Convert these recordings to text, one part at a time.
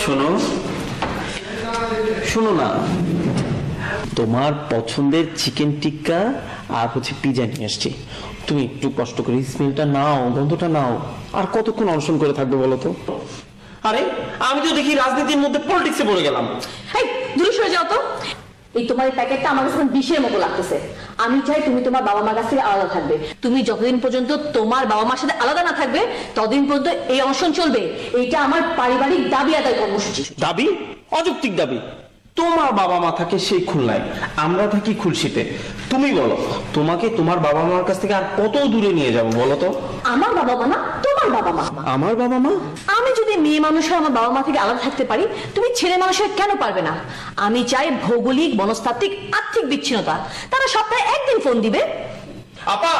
শোনো শোনো না, তোমার পছন্দের চিকেন টিক্কা আর হচ্ছে পিজা নিয়ে আসছি। তুমি একটু কষ্ট করে স্মেলটা নাও, গন্ধটা নাও। আর কতক্ষণ অনশন করে থাকবে বলো তো? আরে আমি তো দেখি রাজনীতির মধ্যে পলিটিক্সে পড়ে গেলাম। এই দূরে সরে যাও তো। এই তোমার এই প্যাকেটটা আমার কাছে বিষের মতো লাগতেছে। আমি চাই তুমি তোমার বাবা মার কাছ থেকে আলাদা থাকবে। তুমি যতদিন পর্যন্ত তোমার বাবা মার সাথে আলাদা না থাকবে ততদিন পর্যন্ত এই অনশন চলবে। এইটা আমার পারিবারিক দাবি আদায় কর্মসূচি। দাবি? অযৌক্তিক দাবি। তোমার বাবা মা থাকে সেই খুলনায়, আমরা থাকি খুলশিতে। তুমি বলো, তোমাকে তোমার বাবা মার কাছ থেকে আর কত দূরে নিয়ে যাবো বলো তো? আমার বাবা মা না, তোমার বাবা মা। আমার বাবা মা? আমি যদি মেয়ে মানুষের আমার বাবা মা থেকে আলাদা থাকতে পারি, তুমি ছেলে মানুষের কেন পারবে না? আমি চাই ভৌগোলিক, মনস্তাত্ত্বিক, আর্থিক বিচ্ছিন্নতা। তারা সপ্তাহে একদিন ফোন দিবে। আপা,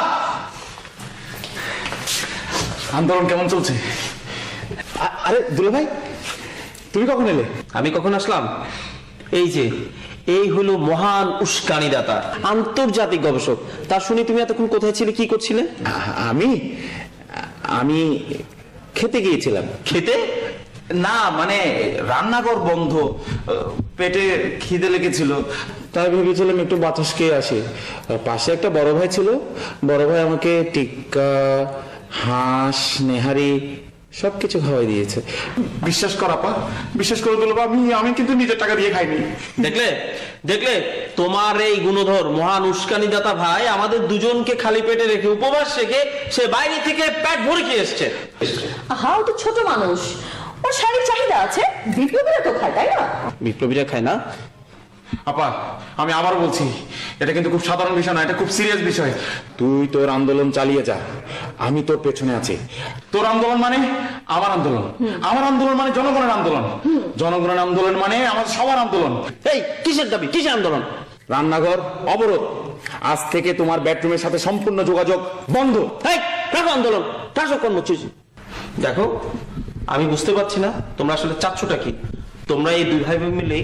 আন্দোলন কেমন চলছে? আরে দুলা ভাই, তুমি কখন এলে? আমি কখন আসলাম? এই যে এই হলো মহান উস্কানিদাতা, আন্তর্জাতিক গবেষক। তা শুনি তুমি এতক্ষণ কোথায় ছিলে, কি করছিলে? আমি আমি খেতে গিয়েছিলাম। খেতে? না মানে রান্নাঘর বন্ধ, পেটে খিদে লেগেছিল, তাই ভেবেছিলাম একটু বাতাস খেয়ে আসি। পাশে একটা বড় ভাই ছিল, বড় ভাই আমাকে টিক্কা, হাঁস, নেহারি সবকিছু খাওয়াই দিয়েছে। বিশ্বাস কর আপা, বিশ্বাস করে দিল, আমি কিন্তু নিজের টাকা দিয়ে খাইনি। দেখলে দেখলে তোমার এই গুণধর মহান উস্কানিদাতা ভাই আমাদের দুজনকে খালি পেটে রেখে, উপবাস রেখে সে বাইরে থেকে পেট ভরে খেয়ে এসছে। হ্যাঁ, ও তো ছোট মানুষ, ওর শারীরিক চাহিদা আছে। বিপ্লবীরা তো খায়, তাই না? বিপ্লবীরা খায় না? আপা আমি আবার বলছি, এটা কিন্তু খুব সাধারণ বিষয় না, এটা খুব সিরিয়াস বিষয়। তুই তোর আন্দোলন চালিয়ে যা, আমি তোর পেছনে আছি। তোর আন্দোলন মানে আমার আন্দোলন, আমার আন্দোলন মানে জনগণের আন্দোলন, জনগণের আন্দোলন মানে আমার সবার আন্দোলন। এই কিসের দাবি, কিসের আন্দোলন? রান্নাঘর অবরোধ, আজ থেকে তোমার বেডরুমের সাথে সম্পূর্ণ যোগাযোগ বন্ধ। এই কারো আন্দোলন, কারো কর্মসূচি। দেখো আমি বুঝতে পারছি না তোমরা আসলে চাচ্ছটা কি। তোমরা এই দুই ভাই মিলে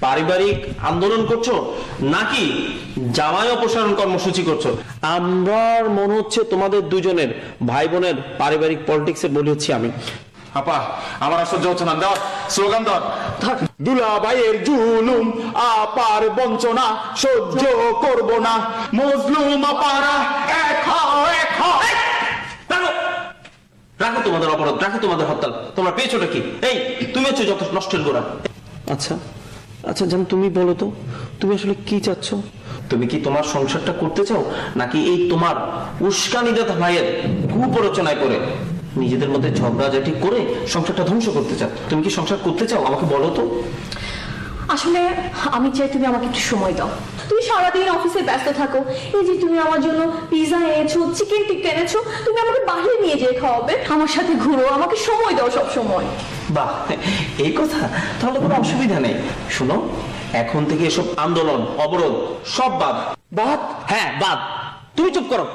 পারিবারিক আন্দোলন করছো নাকি জামাই অপসারণ কর্মসূচি করছো? আমার মনে হচ্ছে তোমাদের দুজনের ভাই বোনের পারিবারিক পলিটিক্সের বলি হচ্ছে আমি। আপা আমার আর সহ্য হচ্ছে না, দেওয়ার স্লোগান ধর। দুলা ভাইয়ের জুলুম আপার বঞ্চনা সহ্য করব না, মজলুম আপারা এক হও, এক হও। রাখো তোমাদের অপরাধ, রাখো তোমাদের হরতাল। তোমরা পেয়েছোটা কি? এই তুমি হচ্ছে যত নষ্টের গোড়া। আচ্ছা আচ্ছা জান, তুমি বলো তো তুমি আসলে কি চাচ্ছ? তুমি কি তোমার সংসারটা করতে চাও নাকি এই তোমার উস্কানিদাতা ভাইয়ের কুপ্ররোচনায় করে নিজেদের মধ্যে ঝগড়াঝাটি করে সংসারটা ধ্বংস করতে চাও? তুমি কি সংসার করতে চাও? আমাকে বলো তো। আসলে আমি চাই তুমি আমাকে একটু সময় দাও। তুমি সারাদিন অফিসে ব্যস্ত থাকো, এই যে তুমি আমার জন্য পিজা এনেছো, চিকেন টিক্কা এনেছো, তুমি আমাকে বাইরে নিয়ে যেয়ে খাওয়াবে, আমার সাথে ঘুরো, আমাকে সময় দাও সব সময়। বাহ, এই কথা, তাহলে কোনো অসুবিধা নেই। শোনো, এখন থেকে এসব আন্দোলন অবরোধ সব বাদ। বাদ? হ্যাঁ বাদ। তুমি চুপ করো।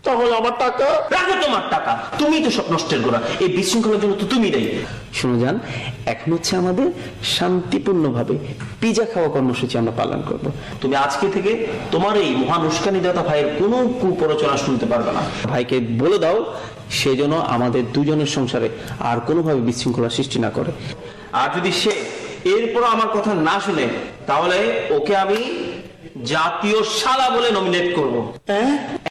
তাহলে আমার টাকা? রাখো তোমার টাকা, তুমি তো সব নষ্টের গোড়া। এই বিশৃঙ্খলার জন্য তো তুমি দেই। শুনো জান, এখন হচ্ছে আমাদের শান্তিপূর্ণভাবে পিজা খাওয়া কর্মসূচি আমরা পালন করব। তুমি আজকে থেকে তোমার এই মহান উস্কানিদাতা ভাইয়ের কোনো কুপ্ররোচনা শুনতে পারবে না। ভাইকে বলে দাও সে যেন আমাদের দুজনের সংসারে আর কোনোভাবে বিশৃঙ্খলা সৃষ্টি না করে। আর যদি সে এরপর আমার কথা না শুনে তাহলে ওকে আমি জাতীয় শালা বলে নমিনেট করব।